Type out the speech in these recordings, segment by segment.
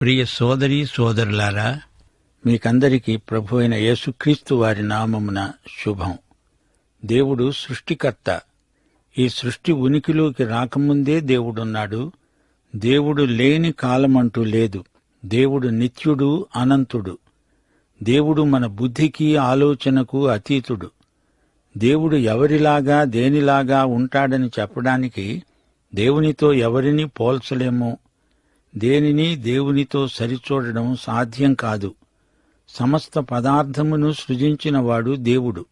ప్రియ సోదరీ సోదరులారా, మీకందరికీ ప్రభు అయిన యేసుక్రీస్తు వారి నామమున శుభం. దేవుడు సృష్టికర్త. ఈ సృష్టి ఉనికిలోకి రాకముందే దేవుడున్నాడు. దేవుడు లేని కాలమంటూ లేదు. దేవుడు నిత్యుడు, అనంతుడు. దేవుడు మన బుద్ధికి ఆలోచనకు అతీతుడు. దేవుడు ఎవరిలాగా దేనిలాగా ఉంటాడని చెప్పడానికి దేవునితో ఎవరినీ పోల్చలేము. దేనిని దేవునితో సరిచూడడం సాధ్యం కాదు. సమస్త పదార్థమును సృజించినవాడు దేవుడు.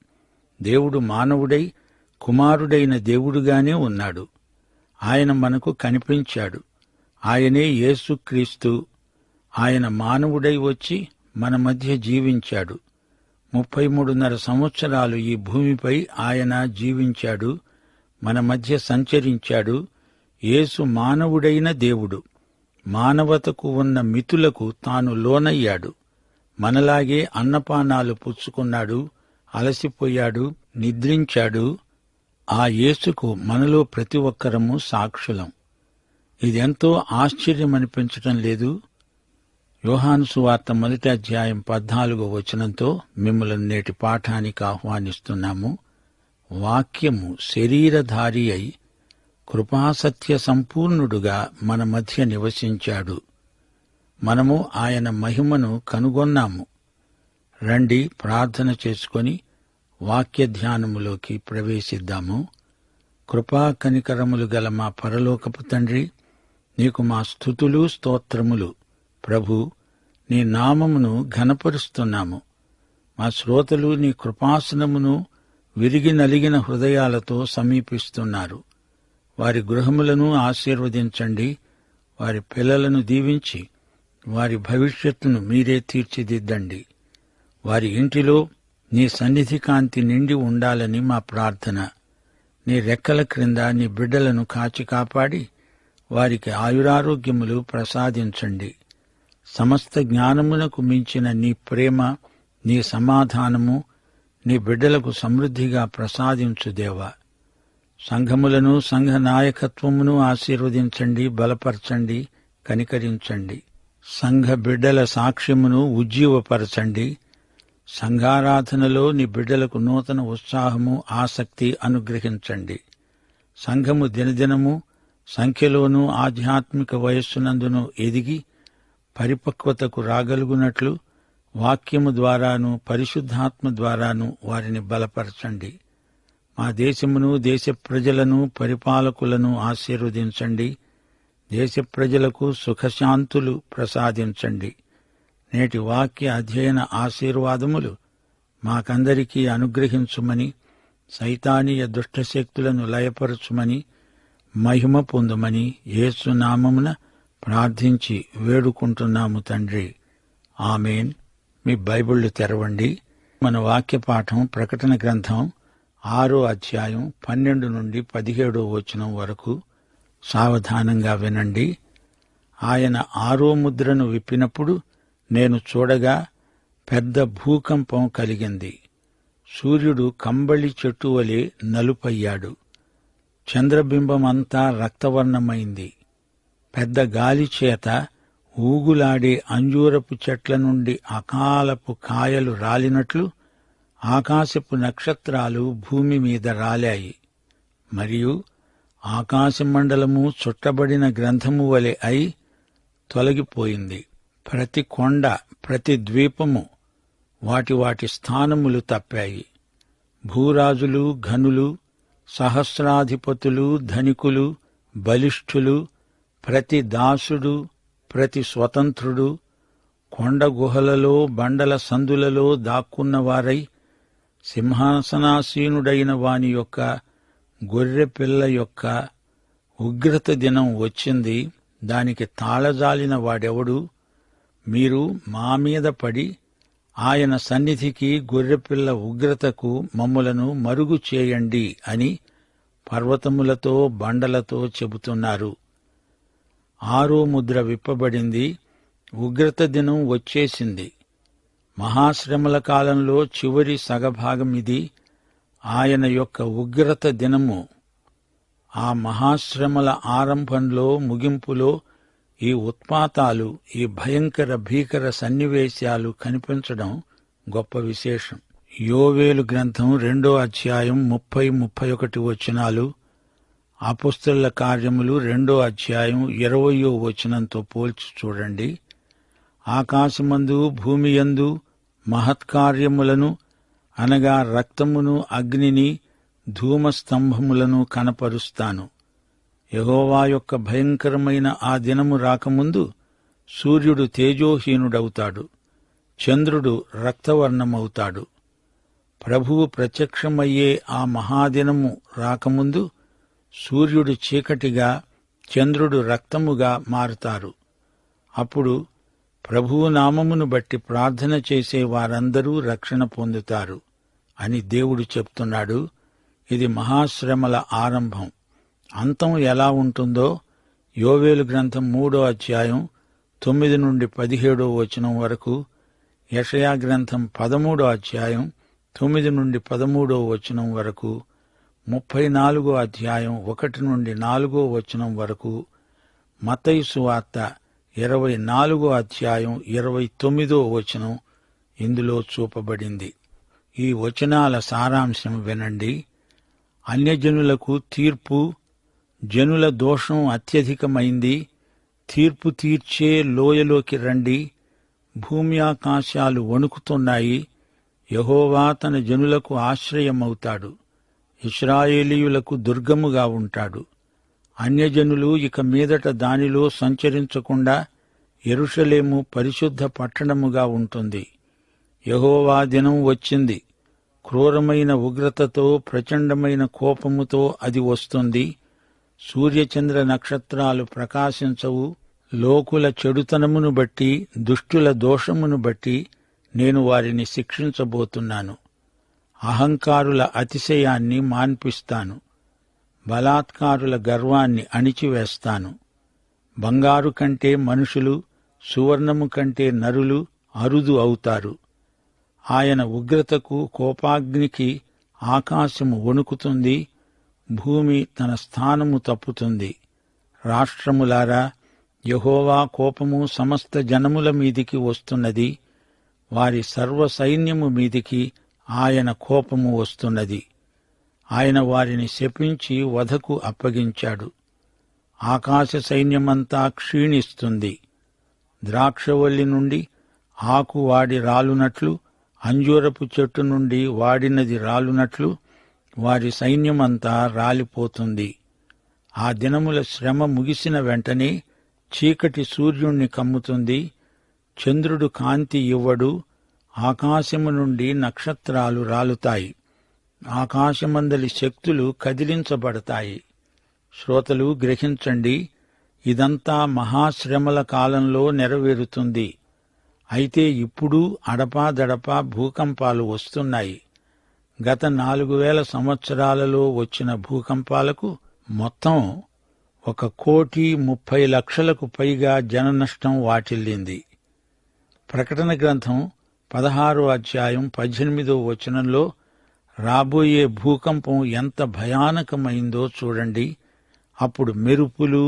దేవుడు మానవుడై కుమారుడైన దేవుడుగానే ఉన్నాడు. ఆయన మనకు కనిపించాడు. ఆయనే యేసుక్రీస్తు. ఆయన మానవుడై వచ్చి మన మధ్య జీవించాడు. 33.5 సంవత్సరాలు ఈ భూమిపై ఆయన జీవించాడు, మన మధ్య సంచరించాడు. యేసు మానవుడైన దేవుడు. మానవతకు ఉన్న మితులకు తాను లోనయ్యాడు. మనలాగే అన్నపానాలు పుచ్చుకున్నాడు, అలసిపోయాడు, నిద్రించాడు. ఆ యేసుకు మనలో ప్రతి ఒక్కరము సాక్షులం. ఇదెంతో ఆశ్చర్యమనిపించటం లేదు? యోహాను సువార్త 1వ అధ్యాయం 14వ వచనంతో మిమ్మల్ని నేటి పాఠానికి ఆహ్వానిస్తున్నాము. వాక్యము శరీరధారి అయి కృపాసత్య సంపూర్ణుడుగా మన మధ్య నివసించాడు. మనము ఆయన మహిమను కనుగొన్నాము. రండి, ప్రార్థన చేసుకొని వాక్య ధ్యానములోకి ప్రవేశిద్దాము. కృపా కనికరములు గల మా పరలోకపు తండ్రి, నీకు మా స్తుతులు స్తోత్రములు. ప్రభు, నీ నామమును ఘనపరుస్తున్నాము. మా శ్రోతలు నీ కృపాసనమును విరిగి నలిగిన హృదయాలతో సమీపిస్తున్నారు. వారి గృహములను ఆశీర్వదించండి. వారి పిల్లలను దీవించి వారి భవిష్యత్తును మీరే తీర్చిదిద్దండి. వారి ఇంటిలో నీ సన్నిధి కాంతి నిండి ఉండాలని మా ప్రార్థన. నీ రెక్కల క్రింద నీ బిడ్డలను కాచి కాపాడి వారికి ఆయురారోగ్యములు ప్రసాదించండి. సమస్త జ్ఞానమునకు మించిన నీ ప్రేమ, నీ సమాధానము నీ బిడ్డలకు సమృద్ధిగా ప్రసాదించు దేవా. సంఘములను, సంఘ నాయకత్వమును ఆశీర్వదించండి, బలపరచండి, కనికరించండి. సంఘ బిడ్డల సాక్ష్యమును ఉజ్జీవపరచండి. సంఘారాధనలో నీ బిడ్డలకు నూతన ఉత్సాహము, ఆసక్తి అనుగ్రహించండి. సంఘము దినదినము సంఖ్యలోనూ ఆధ్యాత్మిక వయస్సునందును ఎదిగి పరిపక్వతకు రాగలుగునట్లు వాక్యము ద్వారాను పరిశుద్ధాత్మ ద్వారాను వారిని బలపరచండి. మా దేశమును, దేశ ప్రజలను, పరిపాలకులను ఆశీర్వదించండి. దేశ ప్రజలకు సుఖశాంతులు ప్రసాదించండి. నేటి వాక్య అధ్యయన ఆశీర్వాదములు మాకందరికీ అనుగ్రహించుమని, సైతానీయ దుష్టశక్తులను లయపరచుమని, మహిమ పొందుమని యేసు నామమున ప్రార్థించి వేడుకుంటున్నాము తండ్రి. ఆమేన్. మీ బైబిళ్లు తెరవండి. మన వాక్య పాఠం ప్రకటన గ్రంథం 6వ అధ్యాయం 12 నుండి 17వ వచనం వరకు. సావధానంగా వినండి. ఆయన 6వ ముద్రను విప్పినప్పుడు నేను చూడగా పెద్ద భూకంపం కలిగింది. సూర్యుడు కంబళి చెట్టు వలె నలుపయ్యాడు. చంద్రబింబమంతా రక్తవర్ణమైంది. పెద్ద గాలి చేత ఊగులాడే అంజూరపు చెట్ల నుండి అకాలపు కాయలు రాలినట్లు ఆకాశపు నక్షత్రాలు భూమి మీద రాలాయి. మరియు ఆకాశమండలము చుట్టబడిన గ్రంథము వలె అయి తొలగిపోయింది. ప్రతి కొండ, ప్రతి ద్వీపము వాటి వాటి స్థానములు తప్పాయి. భూరాజులు, ఘనులు, సహస్రాధిపతులు, ధనికులు, బలిష్ఠులు, ప్రతి దాసుడు, ప్రతి స్వతంత్రుడు, కొండ గుహలలో, బండల సందులలో దాక్కున్నవారై సింహాసనాసీనుడైన వాని యొక్క గొర్రెపిల్ల యొక్క ఉగ్రత దినం వచ్చింది. దానికి తాళజాలిన వాడెవడు? మీరు మా మీద పడి ఆయన సన్నిధికి, గొర్రెపిల్ల ఉగ్రతకు మమ్ములను మరుగు చేయండి అని పర్వతములతో, బండలతో చెబుతున్నారు. 6వ ముద్ర విప్పబడింది. ఉగ్రత దినం వచ్చేసింది. మహాశ్రమల కాలంలో చివరి సగభాగమిది. ఆయన యొక్క ఉగ్రత దినము. ఆ మహాశ్రమల ఆరంభంలో, ముగింపులో ఈ ఉత్పాతాలు, ఈ భయంకర భీకర సన్నివేశాలు కనిపించడం గొప్ప విశేషం. యోవేలు గ్రంథం 2వ అధ్యాయం 30-31 వచనాలు, అపొస్తలుల కార్యములు 2వ అధ్యాయం 20వ వచనంతో పోల్చి చూడండి. ఆకాశమందు భూమియందు మహత్కార్యములను అనగా రక్తమును, అగ్నిని, ధూమస్తంభములను కనపరుస్తాను. యెహోవా యొక్క భయంకరమైన ఆ దినము రాకముందు సూర్యుడు తేజోహీనుడవుతాడు, చంద్రుడు రక్తవర్ణమవుతాడు. ప్రభువు ప్రత్యక్షమయ్యే ఆ మహాదినము రాకముందు సూర్యుడు చీకటిగా, చంద్రుడు రక్తముగా మారుతారు. అప్పుడు ప్రభువు నామమును బట్టి ప్రార్థన చేసే వారందరూ రక్షణ పొందుతారు అని దేవుడు చెప్తున్నాడు. ఇది మహాశ్రమల ఆరంభం. అంతం ఎలా ఉంటుందో యోవేలు గ్రంథం 3వ అధ్యాయం 9-17 వచనం వరకు, యెషయా గ్రంథం 13వ అధ్యాయం 9-13 వచనం వరకు, 34వ అధ్యాయం 1-4 వచనం వరకు, మత్తయి సువార్త 24వ అధ్యాయం 29వ వచనం ఇందులో చూపబడింది. ఈ వచనాల సారాంశం వినండి. అన్యజనులకు తీర్పు, జనుల దోషం అత్యధికమైంది. తీర్పు తీర్చే లోయలోకి రండి. భూమి ఆకాశాలు వణుకుతున్నాయి. యెహోవా తన జనులకు ఆశ్రయమవుతాడు, ఇశ్రాయేలీయులకు దుర్గముగా ఉంటాడు. అన్యజనులు ఇక మీదట దానిలో సంచరించకుండా యెరూషలేము పరిశుద్ధ పట్టణముగా ఉంటుంది. యెహోవా దినం వచ్చింది. క్రూరమైన ఉగ్రతతో, ప్రచండమైన కోపముతో అది వస్తుంది. సూర్యచంద్ర నక్షత్రాలు ప్రకాశించవు. లోకుల చెడుతనమును బట్టి, దుష్టుల దోషమును బట్టి నేను వారిని శిక్షించబోతున్నాను. అహంకారుల అతిశయాన్ని మాన్పిస్తాను. బలాత్కారుల గర్వాన్ని అణిచివేస్తాను. బంగారు కంటే మనుషులు, సువర్ణము కంటే నరులు అరుదు అవుతారు. ఆయన ఉగ్రతకు, కోపాగ్నికి ఆకాశము వణుకుతుంది, భూమి తన స్థానము తప్పుతుంది. రాష్ట్రములారా, యెహోవా కోపము సమస్త జనముల మీదికి వస్తున్నది. వారి సర్వ సైన్యము మీదికి ఆయన కోపము వస్తున్నది. ఆయన వారిని శపించి వధకు అప్పగించాడు. ఆకాశ సైన్యమంతా క్షీణిస్తుంది. ద్రాక్షవల్లి నుండి ఆకు వాడి రాలునట్లు, అంజూరపు చెట్టు నుండి వాడినది రాలునట్లు వారి సైన్యమంతా రాలిపోతుంది. ఆ దినముల శ్రమ ముగిసిన వెంటనే చీకటి సూర్యుణ్ణి కమ్ముతుంది. చంద్రుడు కాంతి ఇవ్వడు. ఆకాశము నుండి నక్షత్రాలు రాలుతాయి. ఆకాశమందలి శక్తులు కదిలించబడతాయి. శ్రోతలు గ్రహించండి, ఇదంతా మహాశ్రమల కాలంలో నెరవేరుతుంది. అయితే ఇప్పుడు అడపాదడపా భూకంపాలు వస్తున్నాయి. గత 4000 సంవత్సరాలలో వచ్చిన భూకంపాలకు మొత్తం 1,30,00,000కు పైగా జననష్టం వాటిల్లింది. ప్రకటన గ్రంథం 16వ అధ్యాయం 18వ వచనంలో రాబోయే భూకంపం ఎంత భయానకమైందో చూడండి. అప్పుడు మెరుపులు,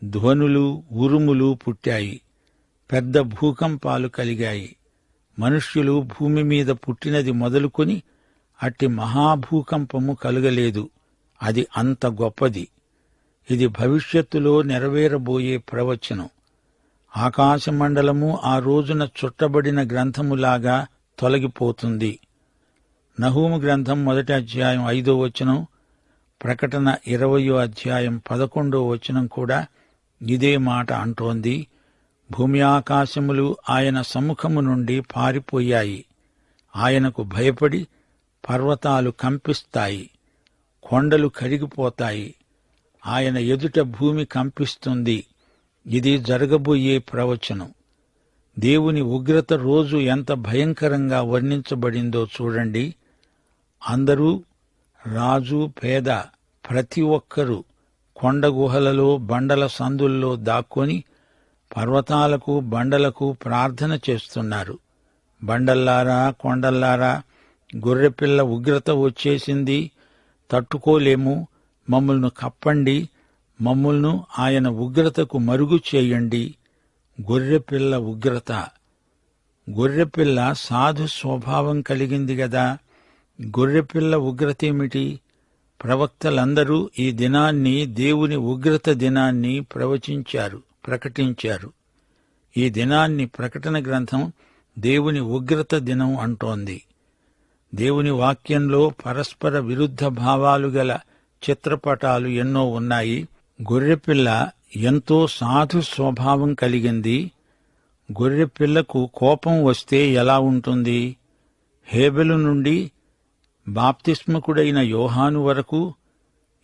ధ్వనులు, ఉరుములు పుట్టాయి. పెద్ద భూకంపాలు కలిగాయి. మనుష్యులు భూమి మీద పుట్టినది మొదలుకొని అట్టి మహాభూకంపము కలుగలేదు. అది అంత గొప్పది. ఇది భవిష్యత్తులో నెరవేరబోయే ప్రవచనం. ఆకాశమండలము ఆ రోజున చుట్టబడిన గ్రంథములాగా తొలగిపోతుంది. నహూము గ్రంథం 1వ అధ్యాయం 5వ వచనం, ప్రకటన 20వ అధ్యాయం 11వ వచనం కూడా ఇదే మాట అంటోంది. భూమి ఆకాశములు ఆయన సముఖము నుండి పారిపోయాయి. ఆయనకు భయపడి పర్వతాలు కంపిస్తాయి, కొండలు కరిగిపోతాయి. ఆయన ఎదుట భూమి కంపిస్తుంది. ఇది జరగబోయే ప్రవచనం. దేవుని ఉగ్రత రోజు ఎంత భయంకరంగా వర్ణించబడిందో చూడండి. అందరూ, రాజు, పేద, ప్రతి ఒక్కరూ కొండ గుహలలో, బండల సందుల్లో దాక్కొని పర్వతాలకు, బండలకు ప్రార్థన చేస్తున్నారు. బండల్లారా, కొండల్లారా, గొర్రెపిల్ల ఉగ్రత వచ్చేసింది, తట్టుకోలేము, మమ్మల్ని కప్పండి, మమ్ములను ఆయన ఉగ్రతకు మరుగు చేయండి. గొర్రెపిల్ల ఉగ్రత. గొర్రెపిల్ల సాధు స్వభావం కలిగింది గదా. గొర్రెపిల్ల ఉగ్రతేమిటి? ప్రవక్తలందరూ ఈ దినాన్ని, దేవుని ఉగ్రత దినాన్ని ప్రకటించారు. ఈ దినాన్ని ప్రకటన గ్రంథం దేవుని ఉగ్రత దినం అంటోంది. దేవుని వాక్యంలో పరస్పర విరుద్ధ భావాలు గల చిత్రపటాలు ఎన్నో ఉన్నాయి. గొర్రెపిల్ల ఎంతో సాధు స్వభావం కలిగింది. గొర్రెపిల్లకు కోపం వస్తే ఎలా ఉంటుంది? హేబెలు నుండి బాప్తిస్మకుడైన యోహాను వరకు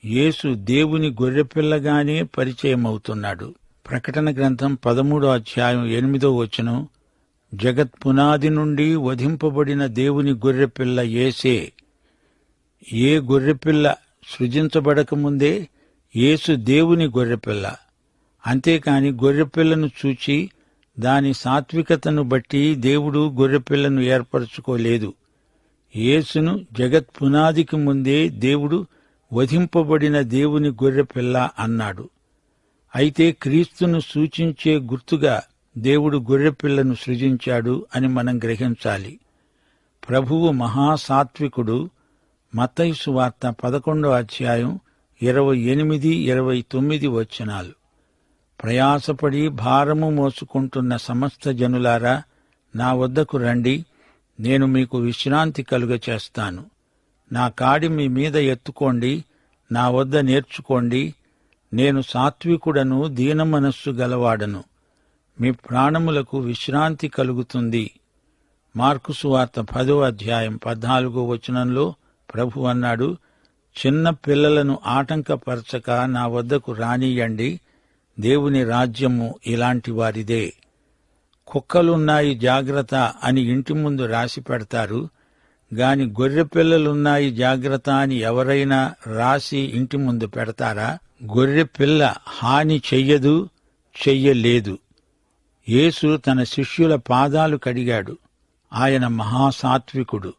యేసు దేవుని గొర్రెపిల్లగానే పరిచయమవుతున్నాడు. ప్రకటన గ్రంథం 13వ అధ్యాయం 8వ వచనం, జగత్పునాది నుండి వధింపబడిన దేవుని గొర్రెపిల్ల యేసే. ఏ గొర్రెపిల్ల సృజించబడకముందే యేసు దేవుని గొర్రెపిల్ల. అంతేకాని గొర్రెపిల్లను చూచి దాని సాత్వికతను బట్టి దేవుడు గొర్రెపిల్లను ఏర్పరచుకోలేదు. యేసును జగత్పునాదికి ముందే దేవుడు వధింపబడిన దేవుని గొర్రెపిల్ల అన్నాడు. అయితే క్రీస్తును సూచించే గుర్తుగా దేవుడు గొర్రెపిల్లను సృజించాడు అని మనం గ్రహించాలి. ప్రభువు మహాసాత్వికుడు. మత్తయి సువార్త 11వ అధ్యాయం 28, 29 వచనాలు. ప్రయాసపడి భారము మోసుకుంటున్న సమస్త జనులారా, నా వద్దకు రండి, నేను మీకు విశ్రాంతి కలుగచేస్తాను. నా కాడి మీ మీద ఎత్తుకోండి, నా వద్ద నేర్చుకోండి. నేను సాత్వికుడను, దీనమనస్సు గలవాడను. మీ ప్రాణములకు విశ్రాంతి కలుగుతుంది. మార్కు సువార్త 10వ అధ్యాయం 14వ వచనంలో ప్రభు అన్నాడు, చిన్న పిల్లలను ఆటంకపరచక నా వద్దకు రానియండి, దేవుని రాజ్యము ఇలాంటి వారిదే. కుక్కలున్నాయి జాగ్రత్త అని ఇంటి ముందు రాసి పెడతారు గాని గొర్రెపిల్లలున్నాయి జాగ్రత్త అని ఎవరైనా రాసి ఇంటి ముందు పెడతారా? గొర్రెపిల్ల హాని చెయ్యదు, చెయ్యలేదు. యేసు తన శిష్యుల పాదాలు కడిగాడు. ఆయన మహాసాత్వికుడు.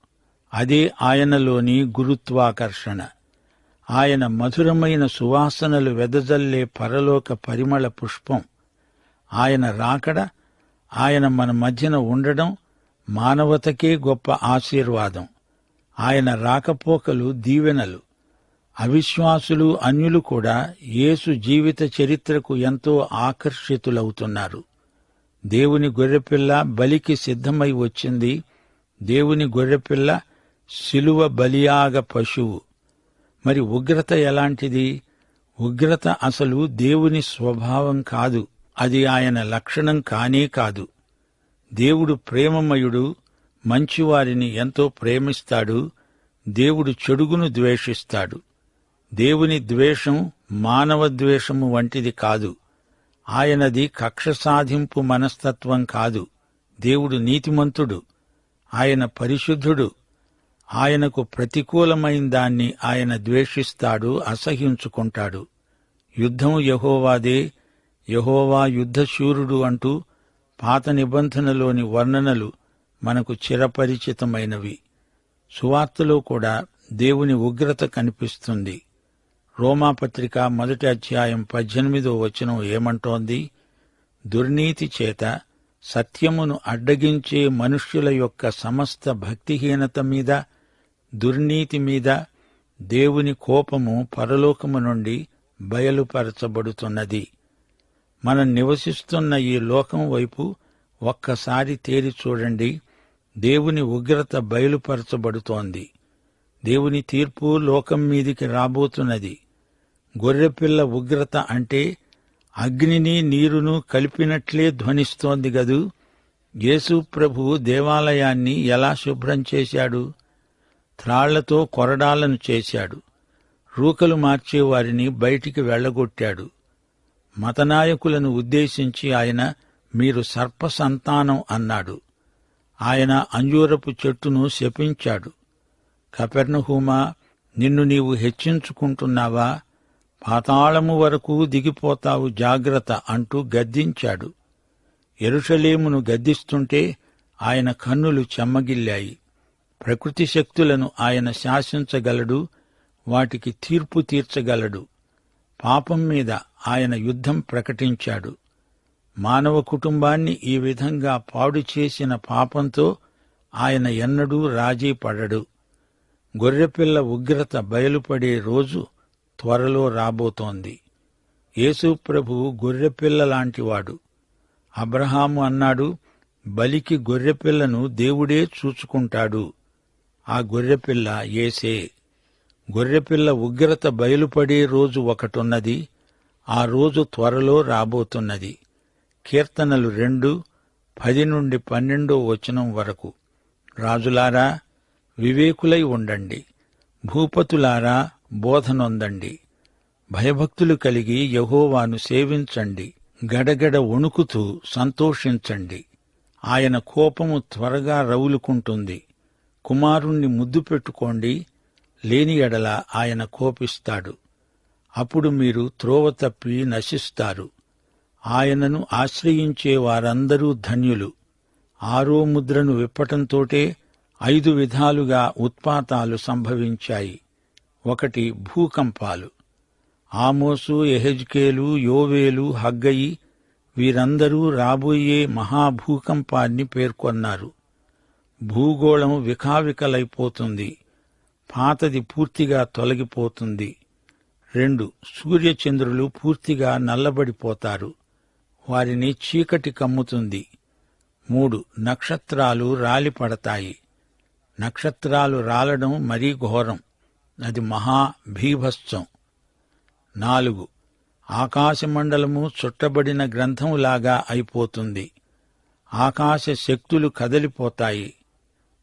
అదే ఆయనలోని గురుత్వాకర్షణ. ఆయన మధురమైన సువాసనలు వెదజల్లే పరలోక పరిమళ పుష్పం. ఆయన రాకడ, ఆయన మన మధ్యన ఉండడం మానవతకే గొప్ప ఆశీర్వాదం. ఆయన రాకపోకలు దీవెనలు. అవిశ్వాసులు, అన్యులు కూడా యేసు జీవిత చరిత్రకు ఎంతో ఆకర్షితులవుతున్నారు. దేవుని గొర్రెపిల్ల బలికి సిద్ధమై వచ్చింది. దేవుని గొర్రెపిల్ల శిలువ బలియాగ పశువు. మరి ఉగ్రత ఎలాంటిది? ఉగ్రత అసలు దేవుని స్వభావం కాదు. అది ఆయన లక్షణం కానే కాదు. దేవుడు ప్రేమమయుడు, మంచివారిని ఎంతో ప్రేమిస్తాడు. దేవుడు చెడుగును ద్వేషిస్తాడు. దేవుని ద్వేషం మానవ ద్వేషము వంటిది కాదు. ఆయనది కక్ష సాధింపు మనస్తత్వం కాదు. దేవుడు నీతిమంతుడు. ఆయన పరిశుద్ధుడు. ఆయనకు ప్రతికూలమైన దాన్ని ఆయన ద్వేషిస్తాడు, అసహ్యించుకుంటాడు. యుద్ధం యెహోవాదే, యెహోవా యుద్ధశూరుడు అంటూ పాత నిబంధనలోని వర్ణనలు మనకు చిరపరిచితమైనవి. సువార్తలో కూడా దేవుని ఉగ్రత కనిపిస్తుంది. రోమాపత్రిక 1వ అధ్యాయం 18వ వచనం ఏమంటోంది? దుర్నీతి చేత సత్యమును అడ్డగించే మనుష్యుల యొక్క సమస్త భక్తిహీనత మీద, దుర్నీతి మీద దేవుని కోపము పరలోకము నుండి బయలుపరచబడుతున్నది. మనం నివసిస్తున్న ఈ లోకం వైపు ఒక్కసారి తేరి చూడండి. దేవుని ఉగ్రత బయలుపరచబడుతోంది. దేవుని తీర్పు లోకం మీదికి రాబోతున్నది. గొర్రెపిల్ల ఉగ్రత అంటే అగ్నిని నీరును కలిపినట్లే ధ్వనిస్తోంది గదూ. యేసు ప్రభువు దేవాలయాన్ని ఎలా శుభ్రం చేశాడు? త్రాళ్లతో కొరడాలను చేశాడు. రూకలు మార్చేవారిని బయటికి వెళ్లగొట్టాడు. మతనాయకులను ఉద్దేశించి ఆయన, మీరు సర్పసంతానం అన్నాడు. ఆయన అంజూరపు చెట్టును శపించాడు. కపెర్నహూమా, నిన్ను నీవు హెచ్చించుకుంటున్నావా? పాతాళము వరకు దిగిపోతావు, జాగ్రత్త అంటూ గద్దించాడు. యెరూషలేమును గద్దిస్తుంటే ఆయన కన్నులు చెమ్మగిల్లాయి. ప్రకృతి శక్తులను ఆయన శాసించగలడు, వాటికి తీర్పు తీర్చగలడు. పాపం మీద ఆయన యుద్ధం ప్రకటించాడు. మానవ కుటుంబాన్ని ఈ విధంగా పాడు చేసిన పాపంతో ఆయన ఎన్నడూ రాజీ పడడు. గొర్రెపిల్ల ఉగ్రత బయలుపడే రోజు త్వరలో రాబోతోంది. యేసు ప్రభువు గొర్రెపిల్ల లాంటివాడు. అబ్రహాము అన్నాడు, బలికి గొర్రెపిల్లను దేవుడే చూచుకుంటాడు. ఆ గొర్రెపిల్ల యేసే. గొర్రెపిల్ల ఉగ్రత బయలుపడే రోజు ఒకటున్నది. ఆ రోజు త్వరలో రాబోతున్నది. కీర్తనలు 2:10-12 వరకు. రాజులారా, వివేకులై ఉండండి. భూపతులారా, బోధనొందండి. భయభక్తులు కలిగి యెహోవాను సేవించండి. గడగడ వణుకుతూ సంతోషించండి. ఆయన కోపము త్వరగా రవులుకుంటుంది. కుమారుణ్ణి ముద్దు పెట్టుకోండి, లేని ఎడల ఆయన కోపిస్తాడు. అప్పుడు మీరు త్రోవ తప్పి నశిస్తారు. ఆయనను ఆశ్రయించే వారందరూ ధన్యులు. 6వ ముద్రను విప్పటంతోటే 5 విధాలుగా ఉత్పాతాలు సంభవించాయి. 1 భూకంపాలు. ఆమోసు, యెహెజ్కేలు, యోవేలు, హగ్గయి వీరందరూ రాబోయే మహాభూకంపాన్ని పేర్కొన్నారు. భూగోళం వికావికలైపోతుంది. పాతది పూర్తిగా తొలగిపోతుంది. 2 సూర్యచంద్రులు పూర్తిగా నల్లబడిపోతారు. వారిని చీకటి కమ్ముతుంది. 3 నక్షత్రాలు రాలిపడతాయి. నక్షత్రాలు రాలడం మరీ ఘోరం. అది మహా భీభత్సం. 4 ఆకాశమండలము చుట్టబడిన గ్రంథములాగా అయిపోతుంది. ఆకాశ శక్తులు కదలిపోతాయి.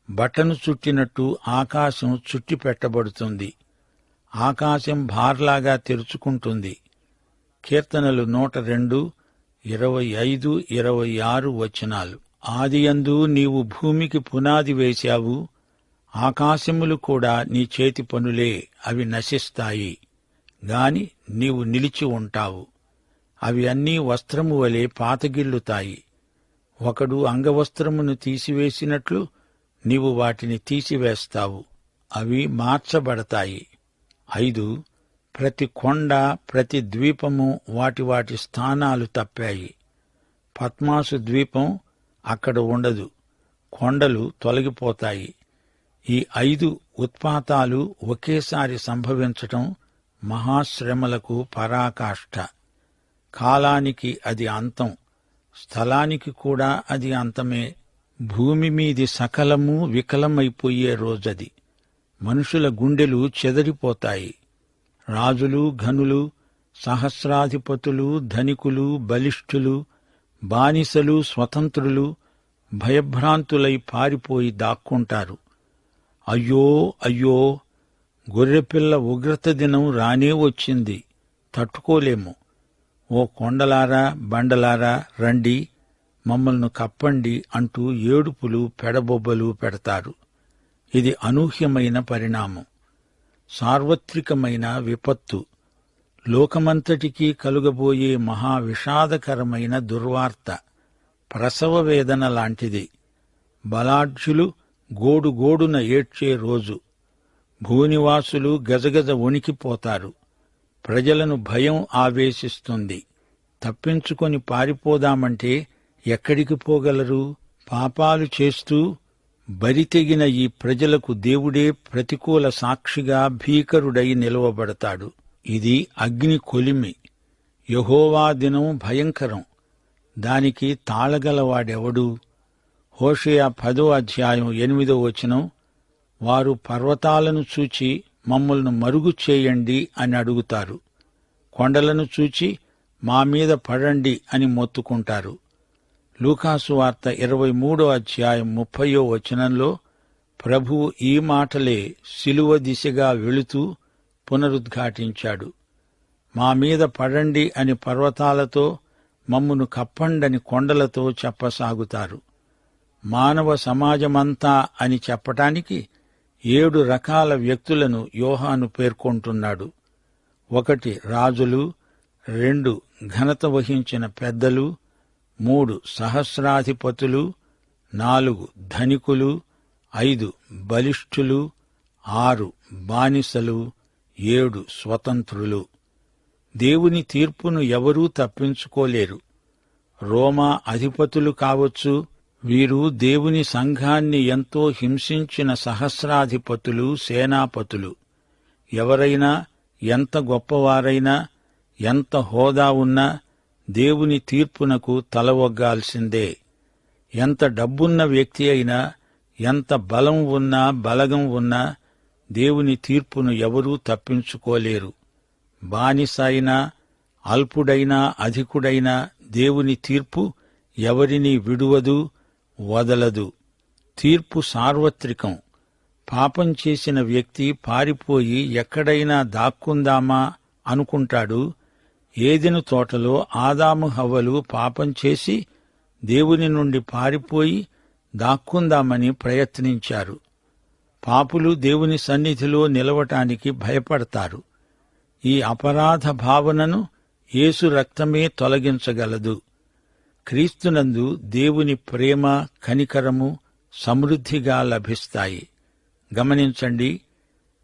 బట్టను చుట్టినట్టు ఆకాశం చుట్టిపెట్టబడుతుంది. ఆకాశం బార్లాగా తెరుచుకుంటుంది. కీర్తనలు 102, 25, 26 వచనాలు. ఆదియందు నీవు భూమికి పునాది వేశావు. ఆకాశములు కూడా నీ చేతి పనులే. అవి నశిస్తాయి గాని నీవు నిలిచి ఉంటావు. అవి అన్నీ వస్త్రము వలె పాతగిల్లుతాయి. ఒకడు అంగవస్త్రమును తీసివేసినట్లు నీవు వాటిని తీసివేస్తావు. అవి మార్చబడతాయి. 5 ప్రతి కొండ, ప్రతి ద్వీపము వాటి వాటి స్థానాలు తప్పాయి. పద్మాసు ద్వీపం అక్కడ ఉండదు. కొండలు తొలగిపోతాయి. ఈ 5 ఉత్పాతాలు ఒకేసారి సంభవించటం మహాశ్రమలకు పరాకాష్ఠ. కాలానికి అది అంతం, స్థలానికి కూడా అది అంతమే. భూమి మీది సకలము వికలమైపోయే రోజది. మనుషుల గుండెలు చెదరిపోతాయి. రాజులు, ఘనులు, సహస్రాధిపతులు, ధనికులు, బలిష్ఠులు, బానిసలు, స్వతంత్రులు భయభ్రాంతులై పారిపోయి దాక్కుంటారు. అయ్యో అయ్యో, గొర్రెపిల్ల ఉగ్రత దినం రానే వచ్చింది, తట్టుకోలేము. ఓ కొండలారా, బండలారా రండి, మమ్మల్ని కప్పండి అంటూ ఏడుపులు, పెడబొబ్బలు పెడతారు. ఇది అనూహ్యమైన పరిణామం, సార్వత్రికమైన విపత్తు, లోకమంతటికీ కలుగబోయే మహావిషాదకరమైన దుర్వార్త, ప్రసవ వేదన లాంటిది. బలాఢ్యులు గోడుగోడున ఏడ్చే రోజు. భూనివాసులు గజగజ వణికిపోతారు. ప్రజలను భయం ఆవేశిస్తుంది. తప్పించుకొని పారిపోదామంటే ఎక్కడికి పోగలరు? పాపాలు చేస్తూ బరితెగిన ఈ ప్రజలకు దేవుడే ప్రతికూల సాక్షిగా భీకరుడై నిలవబడతాడు. ఇది అగ్ని కొలిమి. యెహోవా దినం భయంకరం, దానికి తాళగలవాడెవడు? హోషేయ 10:8 వారు పర్వతాలను చూచి మమ్మల్ని మరుగు చేయండి అని అడుగుతారు. కొండలను చూచి మా మీద పడండి అని మొత్తుకుంటారు. లూకాసు వార్త 23:30 ప్రభువు ఈ మాటలే శిలువ దిశగా వెళుతూ పునరుద్ఘాటించాడు. మా మీద పడండి అని పర్వతాలతో, మమ్మును కప్పండని కొండలతో చెప్పసాగుతారు. మానవ సమాజమంతా అని చెప్పటానికి 7 రకాల వ్యక్తులను యోహాను పేర్కొంటున్నాడు. 1 రాజులు, 2 ఘనత వహించిన పెద్దలు, 3 సహస్రాధిపతులు, 4 ధనికులు, 5 బలిష్ఠులు, 6 బానిసలు, 7 స్వతంత్రులు. దేవుని తీర్పును ఎవరూ తప్పించుకోలేరు. రోమా అధిపతులు కావచ్చు, వీరు దేవుని సంఘాన్ని ఎంతో హింసించిన సహస్రాధిపతులు, సేనాపతులు. ఎవరైనా ఎంత గొప్పవారైనా, ఎంత హోదా ఉన్నా దేవుని తీర్పునకు తలవొగ్గాల్సిందే. ఎంత డబ్బున్న వ్యక్తి అయినా, ఎంత బలం ఉన్నా, బలగం ఉన్నా దేవుని తీర్పును ఎవరూ తప్పించుకోలేరు. బానిస అయినా, అల్పుడైనా, అధికుడైనా దేవుని తీర్పు ఎవరినీ విడువదు, వదలదు. తీర్పు సార్వత్రికం. పాపం చేసిన వ్యక్తి పారిపోయి ఎక్కడైనా దాక్కుందామా అనుకుంటాడు. ఏదెను తోటలో ఆదాము హవ్వలు పాపం చేసి దేవుని నుండి పారిపోయి దాక్కుందామని ప్రయత్నించారు. పాపులు దేవుని సన్నిధిలో నిలవటానికి భయపడతారు. ఈ అపరాధ భావనను యేసు రక్తమే తొలగించగలదు. క్రీస్తునందు దేవుని ప్రేమ, కనికరము సమృద్ధిగా లభిస్తాయి. గమనించండి,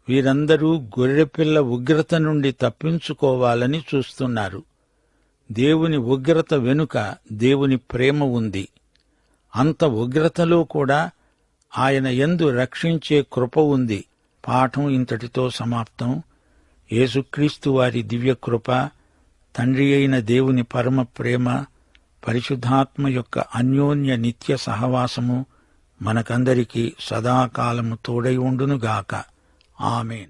వీరందరూ గొర్రెపిల్ల ఉగ్రత నుండి తప్పించుకోవాలని చూస్తున్నారు. దేవుని ఉగ్రత వెనుక దేవుని ప్రేమ ఉంది. అంత ఉగ్రతలో కూడా ఆయన యందు రక్షించే కృప ఉంది. పాఠం ఇంతటితో సమాప్తం. యేసుక్రీస్తు వారి దివ్యకృప, తండ్రి అయిన దేవుని పరమ ప్రేమ, పరిశుద్ధాత్మ యొక్క అన్యోన్య నిత్య సహవాసము మనకందరికీ సదాకాలము తోడై ఉండునుగాక. ఆమేన్.